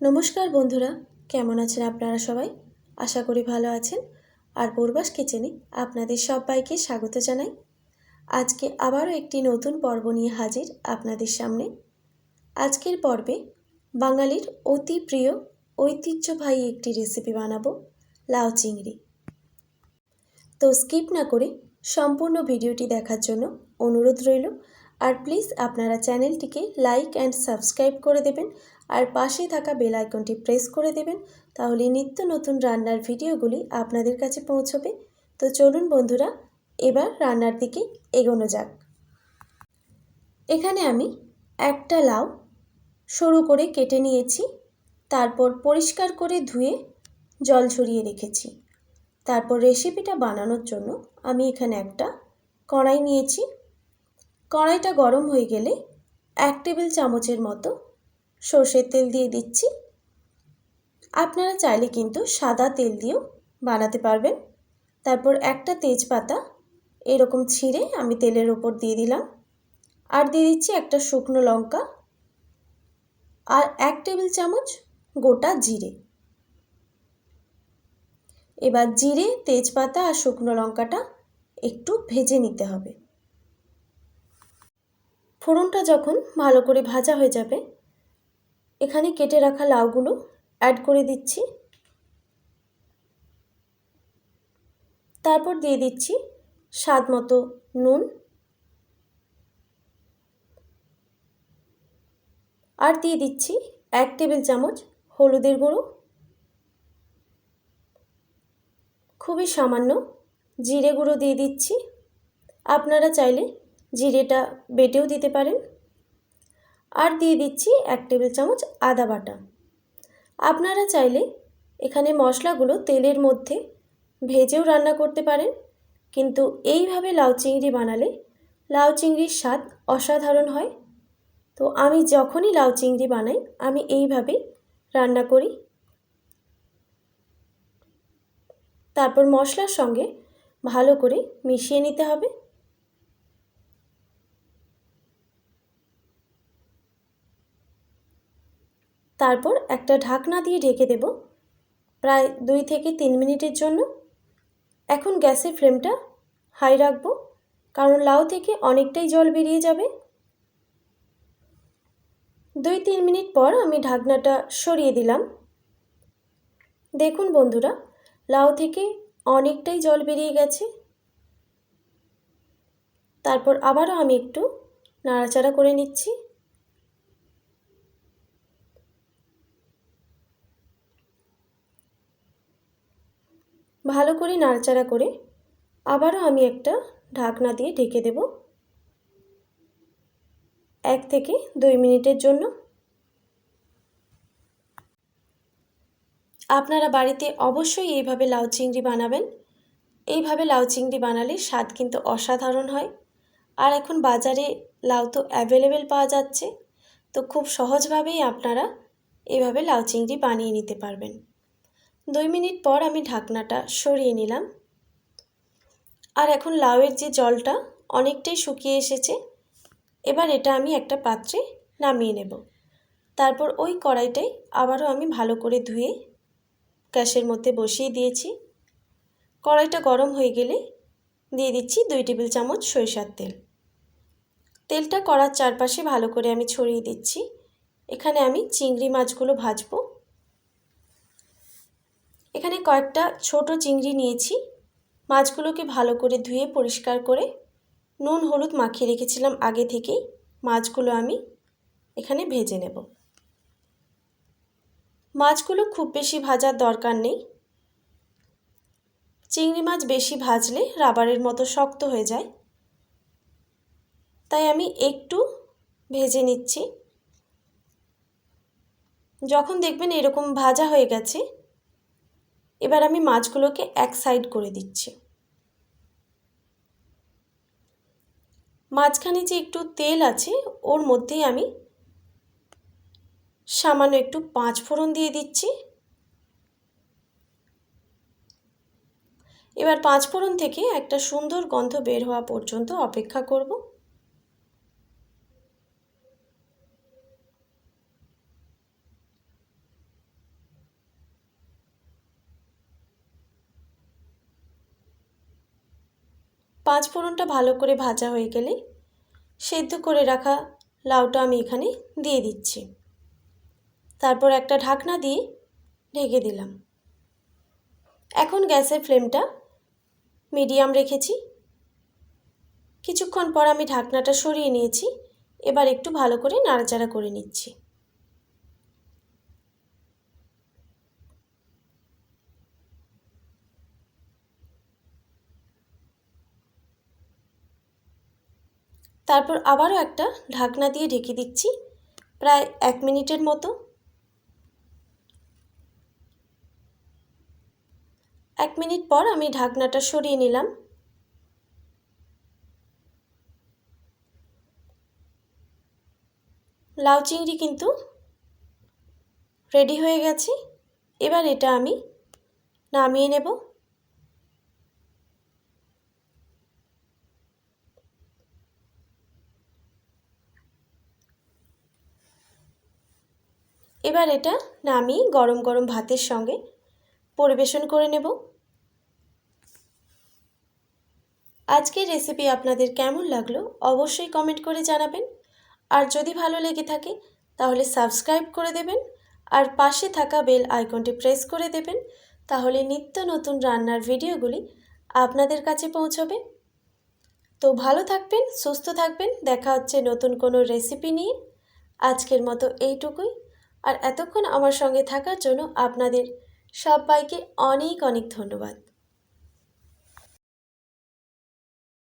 নমস্কার বন্ধুরা, কেমন আছেন আপনারা সবাই? আশা করি ভালো আছেন। আর পূর্বাস কিচেনে আপনাদের সবাইকে স্বাগত জানাই। আজকে আবারও একটি নতুন পর্ব নিয়ে হাজির আপনাদের সামনে। আজকের পর্বে বাঙালির অতি প্রিয় ঐতিহ্যবাহী একটি রেসিপি বানাবো, লাউ চিংড়ি। তো স্কিপ না করে সম্পূর্ণ ভিডিওটি দেখার জন্য অনুরোধ রইল। আর প্লিজ আপনারা চ্যানেলটিকে লাইক অ্যান্ড সাবস্ক্রাইব করে দেবেন, আর পাশে থাকা বেল আইকনটি প্রেস করে দেবেন, তাহলে নিত্য নতুন রান্নার ভিডিওগুলি আপনাদের কাছে পৌঁছবে। তো চলুন বন্ধুরা, এবার রান্নার দিকে এগোনো যাক। এখানে আমি একটা লাউ সরু করে কেটে নিয়েছি, তারপর পরিষ্কার করে ধুয়ে জল ঝরিয়ে রেখেছি। তারপর রেসিপিটা বানানোর জন্য আমি এখানে একটা কড়াই নিয়েছি। কড়াইটা গরম হয়ে গেলে 1 টেবিল চামচের মতো সর্ষের তেল দিয়ে দিচ্ছি। আপনারা চাইলে কিন্তু সাদা তেল দিয়েও বানাতে পারবেন। তারপর একটা তেজপাতা এরকম ছিঁড়ে আমি তেলের ওপর দিয়ে দিলাম, আর দিয়ে দিচ্ছি একটা শুকনো লঙ্কা আর 1 টেবিল চামচ গোটা জিরে। এবার জিরে, তেজপাতা আর শুকনো লঙ্কাটা একটু ভেজে নিতে হবে। ফোড়নটা যখন ভালো করে ভাজা হয়ে যাবে, এখানে কেটে রাখা লাউগুলো অ্যাড করে দিচ্ছি। তারপর দিয়ে দিচ্ছি স্বাদ মতো নুন, আর দিয়ে দিচ্ছি 1 টেবিল চামচ হলুদের গুঁড়ো, খুবই সামান্য জিরে গুঁড়ো দিয়ে দিচ্ছি। আপনারা চাইলে জিরেটা বেটেও দিতে পারেন। আর দিয়ে দিচ্ছি 1 টেবিল চামচ আদা বাটা। আপনারা চাইলে এখানে মশলাগুলো তেলের মধ্যে ভেজেও রান্না করতে পারেন, কিন্তু এইভাবে লাউ চিংড়ি বানালে লাউ চিংড়ির স্বাদ অসাধারণ হয়। তো আমি যখনই লাউ চিংড়ি বানাই আমি এইভাবেই রান্না করি। তারপর মশলার সঙ্গে ভালো করে মিশিয়ে নিতে হবে। তারপর একটা ঢাকনা দিয়ে ঢেকে দেব প্রায় 2 থেকে 3 মিনিটের জন্য। এখন গ্যাসের ফ্লেমটা হাই রাখবো, কারণ লাউ থেকে অনেকটাই জল বেরিয়ে যাবে। 2-3 মিনিট পর আমি ঢাকনাটা সরিয়ে দিলাম। দেখুন বন্ধুরা, লাউ থেকে অনেকটাই জল বেরিয়ে গেছে। তারপর আবারও আমি একটু নাড়াচাড়া করে নিচ্ছি। ভালো করে নাড়াচাড়া করে আবারও আমি একটা ঢাকনা দিয়ে ঢেকে দেব 1 থেকে 2 মিনিটের জন্য। আপনারা বাড়িতে অবশ্যই এইভাবে লাউ চিংড়ি বানাবেন। এইভাবে লাউ চিংড়ি বানালে স্বাদ কিন্তু অসাধারণ হয়। আর এখন বাজারে লাউ তো অ্যাভেলেবেল পাওয়া যাচ্ছে, তো খুব সহজভাবেই আপনারা এইভাবে লাউ চিংড়ি বানিয়ে নিতে পারবেন। 2 মিনিট পর আমি ঢাকনাটা সরিয়ে নিলাম। আর এখন লাউয়ের যে জলটা অনেকটাই শুকিয়ে এসেছে। এবার এটা আমি একটা পাত্রে নামিয়ে নেব। তারপর ওই কড়াইটাই আবারও আমি ভালো করে ধুয়ে গ্যাসের মধ্যে বসিয়ে দিয়েছি। কড়াইটা গরম হয়ে গেলে দিয়ে দিচ্ছি 2 টেবিল চামচ সরিষার তেল। তেলটা কড়ার চারপাশে ভালো করে আমি ছড়িয়ে দিচ্ছি। এখানে আমি চিংড়ি মাছগুলো ভাজবো। এখানে কয়েকটা ছোট চিংড়ি নিয়েছি। মাছগুলোকে ভালো করে ধুয়ে পরিষ্কার করে নুন হলুদ মাখিয়ে রেখেছিলাম আগে থেকেই। মাছগুলো আমি এখানে ভেজে নেব। মাছগুলো খুব বেশি ভাজার দরকার নেই। চিংড়ি মাছ বেশি ভাজলে রাবারের মতো শক্ত হয়ে যায়, তাই আমি একটু ভেজে নিচ্ছি। যখন দেখবেন এরকম ভাজা হয়ে গেছে, এবার আমি মাছগুলোকে এক সাইড করে দিচ্ছি। মাঝখানে যে একটু তেল আছে ওর মধ্যেই আমি সামান্য একটু 5 ফোড়ন দিয়ে দিচ্ছি। এবার 5 ফোড়ন থেকে একটা সুন্দর গন্ধ বের হওয়া পর্যন্ত অপেক্ষা করব। পাঁচ ফোড়নটা ভালো করে ভাজা হয়ে গেলে সেদ্ধ করে রাখা লাউটা আমি এখানে দিয়ে দিচ্ছি। তারপর একটা ঢাকনা দিয়ে ঢেকে দিলাম। এখন গ্যাসের ফ্লেমটা মিডিয়াম রেখেছি। কিছুক্ষণ পর আমি ঢাকনাটা সরিয়ে নিয়েছি। এবার একটু ভালো করে নাড়াচাড়া করে নিচ্ছি। তারপর আবারও একটা ঢাকনা দিয়ে ঢেকে দিচ্ছি প্রায় 1 মিনিটের মতো। 1 মিনিট পর আমি ঢাকনাটা সরিয়ে নিলাম। লাউ চিংড়ি কিন্তু রেডি হয়ে গেছে। এবার এটা আমি নামিয়ে নেব। এবার এটা নামিয়ে গরম গরম ভাতের সঙ্গে পরিবেশন করে নেব। আজকের রেসিপি আপনাদের কেমন লাগলো অবশ্যই কমেন্ট করে জানাবেন। আর যদি ভালো লেগে থাকে তাহলে সাবস্ক্রাইব করে দেবেন আর পাশে থাকা বেল আইকনটি প্রেস করে দেবেন। তাহলে নিত্য নতুন রান্নার ভিডিওগুলি আপনাদের কাছে পৌঁছবে। তো ভালো থাকবেন, সুস্থ থাকবেন। দেখা হচ্ছে নতুন কোনো রেসিপি নিয়ে। আজকের মতো এইটুকুই। আর এতক্ষণ আমার সঙ্গে থাকার জন্য আপনাদের সবাইকে অনেক অনেক ধন্যবাদ।